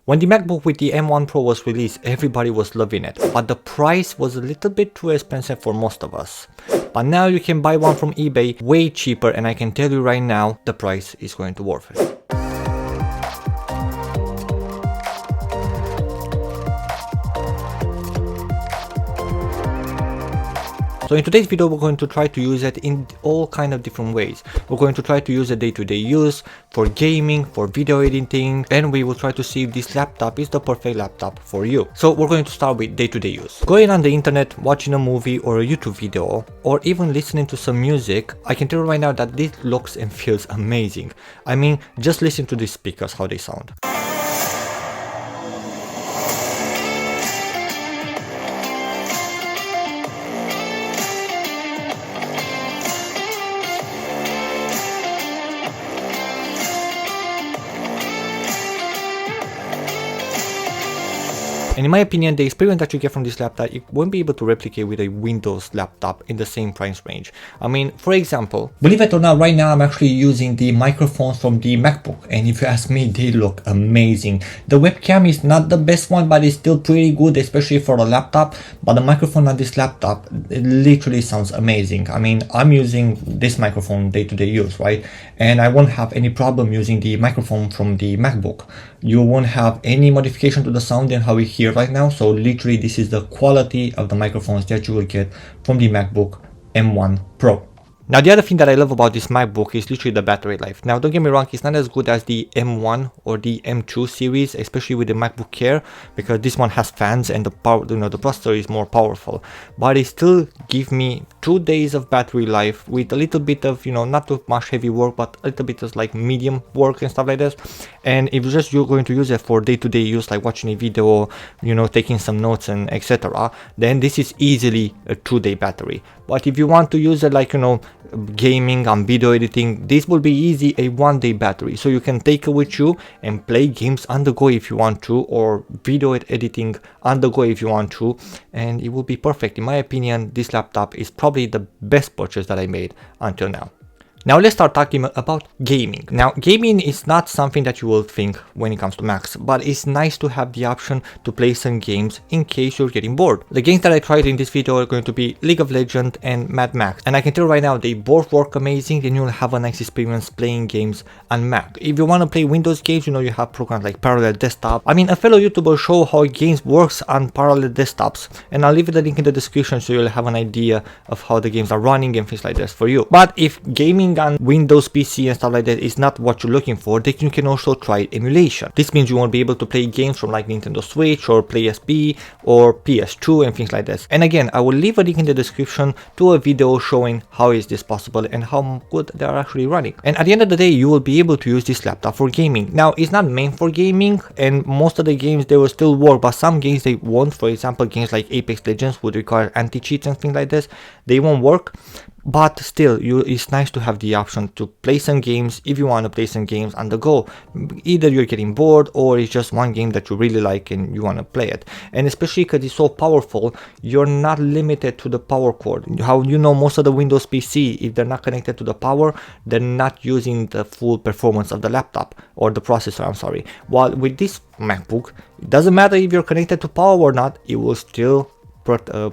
When the MacBook with the M1 Pro was released, everybody was loving it, but the price was a little bit too expensive for most of us. But now you can buy one from eBay way cheaper, and I can tell you right now, the price is going to be worth it. So in today's video, we're going to try to use it in all kind of different ways. We're going to try to use it day-to-day use, for gaming, for video editing, and we will try to see if this laptop is the perfect laptop for you. So we're going to start with day-to-day use. Going on the internet, watching a movie or a YouTube video, or even listening to some music, I can tell you right now that this looks and feels amazing. I mean, just listen to these speakers, how they sound. And in my opinion, the experience that you get from this laptop, you won't be able to replicate with a Windows laptop in the same price range. I mean, for example, believe it or not, right now I'm actually using the microphones from the MacBook, and if you ask me, they look amazing. The webcam is not the best one, but it's still pretty good, especially for a laptop. But the microphone on this laptop, it literally sounds amazing. I mean, I'm using this microphone day-to-day use, right? And I won't have any problem using the microphone from the MacBook. You won't have any modification to the sound than how we hear right now. So literally, this is the quality of the microphones that you will get from the MacBook M1 Pro. Now, the other thing that I love about this MacBook is literally the battery life. Now, don't get me wrong, it's not as good as the M1 or the M2 series, especially with the MacBook Air, because this one has fans and the power, the processor is more powerful. But it still gives me 2 days of battery life with a little bit of, not too much heavy work, but a little bit of like medium work and stuff like this. And if you're going to use it for day-to-day use, like watching a video, taking some notes and etc., then this is easily a 2-day battery. But if you want to use it like, gaming and video editing, this will be easy a 1-day battery. So you can take it with you and play games on the go if you want to, or video editing on the go if you want to, and it will be perfect. In my opinion, this laptop is probably the best purchase that I made until now. Now let's start talking about gaming. Now, gaming is not something that you will think when it comes to Macs, but it's nice to have the option to play some games in case you're getting bored. The games that I tried in this video are going to be League of Legends and Mad Max, and I can tell you right now, they both work amazing, and you'll have a nice experience playing games on Mac. If you want to play Windows games, you have programs like Parallel Desktop. I mean, a fellow YouTuber show how games works on parallel desktops, and I'll leave the link in the description so you'll have an idea of how the games are running and things like this for you. But if gaming on Windows PC and stuff like that is not what you're looking for, then you can also try emulation. This means you won't be able to play games from like Nintendo Switch or PSP or PS2 and things like this. And again, I will leave a link in the description to a video showing how is this possible and how good they are actually running. And at the end of the day, you will be able to use this laptop for gaming. Now, it's not meant for gaming, and most of the games, they will still work, but some games they won't. For example, games like Apex Legends would require anti-cheats and things like this. They won't work. But still, it's nice to have the option to play some games if you want to play some games on the go. Either you're getting bored or it's just one game that you really like and you want to play it. And especially because it's so powerful, you're not limited to the power cord. How most of the Windows PC, if they're not connected to the power, they're not using the full performance of the laptop or the processor, I'm sorry. While with this MacBook, it doesn't matter if you're connected to power or not, it will still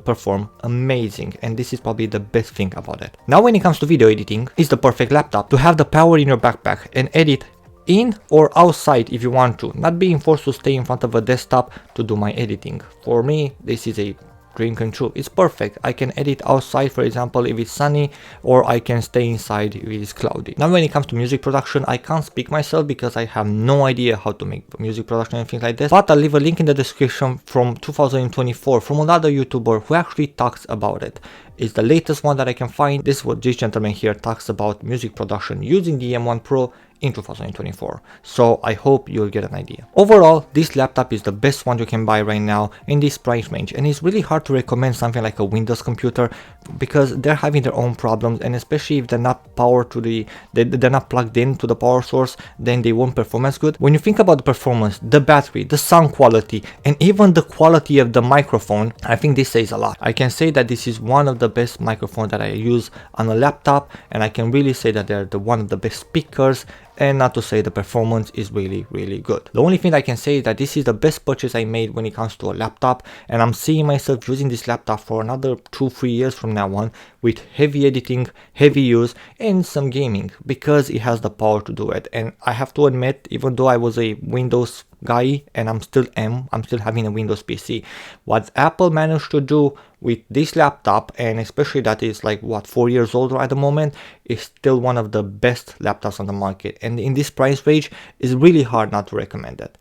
perform amazing, and this is probably the best thing about it. Now, when it comes to video editing, it's the perfect laptop to have the power in your backpack and edit in or outside if you want to, not being forced to stay in front of a desktop to do my editing. For me, this is a dream come true. It's perfect. I can edit outside, for example, if it's sunny, or I can stay inside if it is cloudy. Now, when it comes to music production, I can't speak myself because I have no idea how to make music production and things like this, but I'll leave a link in the description from 2024 from another YouTuber who actually talks about it. It's the latest one that I can find. This is what this gentleman here talks about music production using the M1 Pro in 2024. So I hope you'll get an idea. Overall, this laptop is the best one you can buy right now in this price range, and it's really hard to recommend something like a Windows computer because they're having their own problems, and especially if they're not they're not plugged in to the power source, then they won't perform as good. When you think about the performance, the battery, the sound quality, and even the quality of the microphone, I think this says a lot. I can say that this is one of the best microphones that I use on a laptop, and I can really say that they're one of the best speakers and not to say the performance is really good. The only thing I can say is that this is the best purchase I made when it comes to a laptop, and I'm seeing myself using this laptop for another 2-3 years from now on with heavy editing, heavy use, and some gaming, because it has the power to do it. And I have to admit, even though I was a Windows guy and I'm still having a Windows PC, what Apple managed to do with this laptop, and especially that is like what, 4 years old at the moment, is still one of the best laptops on the market, and in this price range is really hard not to recommend it.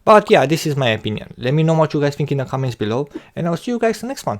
But yeah, this is my opinion. Let me know what you guys think in the comments below, and I'll see you guys in the next one.